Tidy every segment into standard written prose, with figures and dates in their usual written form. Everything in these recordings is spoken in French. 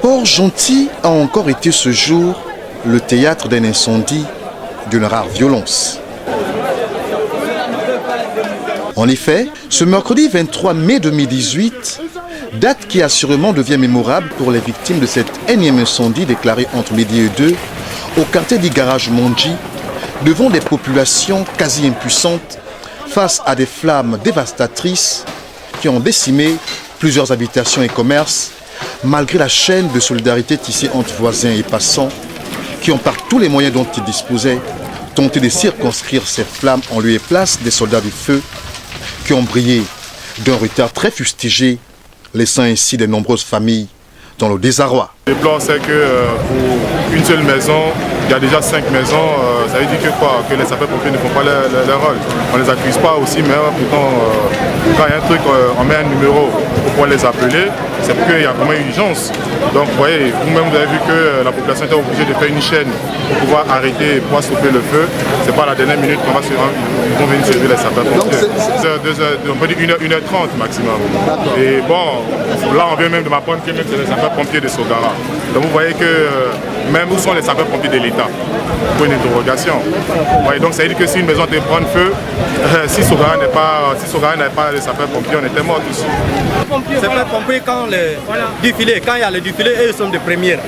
Port-Gentil a encore été ce jour le théâtre d'un incendie d'une rare violence. En effet, ce mercredi 23 mai 2018, date qui assurément devient mémorable pour les victimes de cet énième incendie déclaré entre midi et 2 au quartier du garage Mondji, devant des populations quasi impuissantes face à des flammes dévastatrices qui ont décimé plusieurs habitations et commerces, malgré la chaîne de solidarité tissée entre voisins et passants qui ont par tous les moyens dont ils disposaient tenté de circonscrire ces flammes en lieu et place des soldats du feu qui ont brillé d'un retard très fustigé, laissant ainsi de nombreuses familles dans le désarroi. Le plan, c'est que pour une seule maison, il y a déjà 5 maisons. Ça veut dire que quoi? Que les sapeurs-pompiers ne font pas leur rôle. On ne les accuse pas aussi, mais pourtant, quand il y a un truc, on met un numéro pour pouvoir les appeler. C'est parce qu'il y a vraiment une urgence. Donc, vous voyez, vous-même, vous avez vu que la population était obligée de faire une chaîne pour pouvoir arrêter, pour pouvoir stopper le feu. C'est pas à la dernière minute qu'on va se rendre, ils vont venir servir les sapeurs-pompiers. On peut dire 1h30 maximum. Et bon, là, on vient même de m'apprendre que c'est les sapeurs-pompiers de Sogara. Donc, vous voyez que même où sont les sapeurs-pompiers de l'État? Pour une interrogation. Ouais, donc ça veut dire que si une maison te prend feu, si Sogara n'est pas les sapeurs-pompiers, on était morts tous. Les sapeurs-pompiers, quand il y a le défilé, eux, ils sont des premières.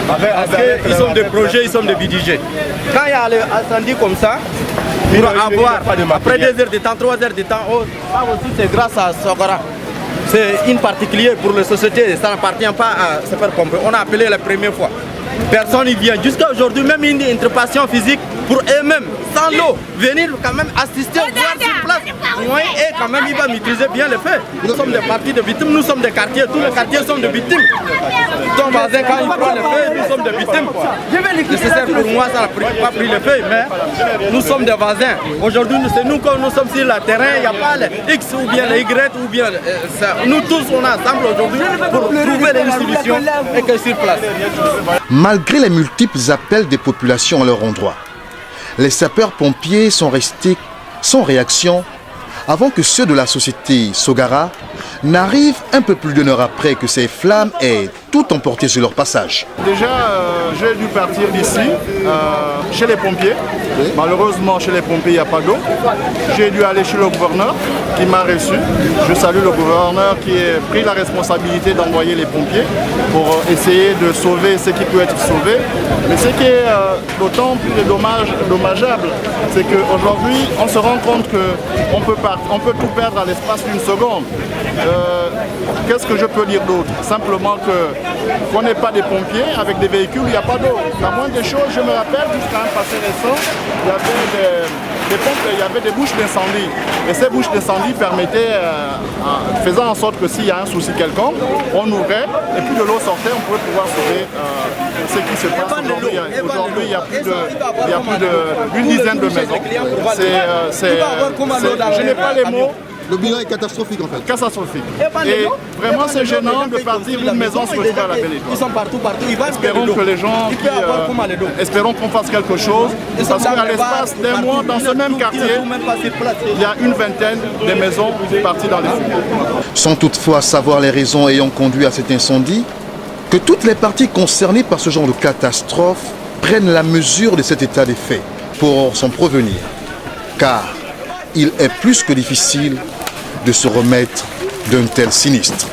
Parce qu'ils sont des projets, ils sont des BDG. Quand il y a l'incendie comme ça, pour avoir, après 2 heures de temps, 3 heures de temps, ça aussi c'est grâce à Sogara. C'est une particulière pour les sociétés, ça n'appartient pas à sapeurs-pompiers. On a appelé la première fois. Personne n'y vient. Jusqu'à aujourd'hui, même une intervention physique pour eux-mêmes, sans l'eau, venir quand même assister, voir sur place. Et quand même, il va maîtriser bien les faits. Nous sommes des parties de victimes, nous sommes des quartiers, tous les quartiers sont des victimes. Ton voisin, quand il prend les faits, nous sommes des victimes. Nécessaire pour moi, ça n'a pas pris les faits, mais nous sommes des voisins. Aujourd'hui, c'est nous quand nous sommes sur le terrain, il n'y a pas les X ou bien les Y ou bien ça. Nous tous, on est ensemble aujourd'hui pour trouver des solutions et que sur place. Malgré les multiples appels des populations à leur endroit, les sapeurs-pompiers sont restés sans réaction avant que ceux de la société Sogara n'arrivent un peu plus d'1 heure après que ces flammes aient tout emporté sur leur passage. Déjà, j'ai dû partir d'ici, chez les pompiers. Malheureusement, chez les pompiers, il n'y a pas d'eau. J'ai dû aller chez le gouverneur qui m'a reçu. Je salue le gouverneur qui a pris la responsabilité d'envoyer les pompiers pour essayer de sauver ce qui peut être sauvé. Mais ce qui est d'autant plus dommageable, c'est qu'aujourd'hui, on se rend compte qu'on peut tout perdre à l'espace d'une seconde. Qu'est-ce que je peux dire d'autre? Simplement qu'on n'est pas des pompiers, avec des véhicules, il n'y a pas d'eau. La moindre des choses, je me rappelle, jusqu'à un passé récent, il y avait des pompes, il y avait des bouches d'incendie. Et ces bouches d'incendie permettaient, faisant en sorte que s'il y a un souci quelconque, on ouvrait, et puis de l'eau sortait, on pouvait pouvoir sauver ce qui se passe aujourd'hui. Aujourd'hui, il y a plus d'une dizaine de maisons. Je n'ai pas les mots. Le bilan est catastrophique en fait. Catastrophique. Et vraiment c'est gênant de partir d'une maison se retrouver à la Belle Étoile. Ils sont partout. Espérons que les gens, espérons qu'on fasse quelque chose. Parce qu'à l'espace d'un mois, dans ce même quartier, il y a une vingtaine de maisons parties dans les feux. Sans toutefois savoir les raisons ayant conduit à cet incendie, que toutes les parties concernées par ce genre de catastrophe prennent la mesure de cet état des faits pour s'en prévenir. Car il est plus que difficile de se remettre d'un tel sinistre.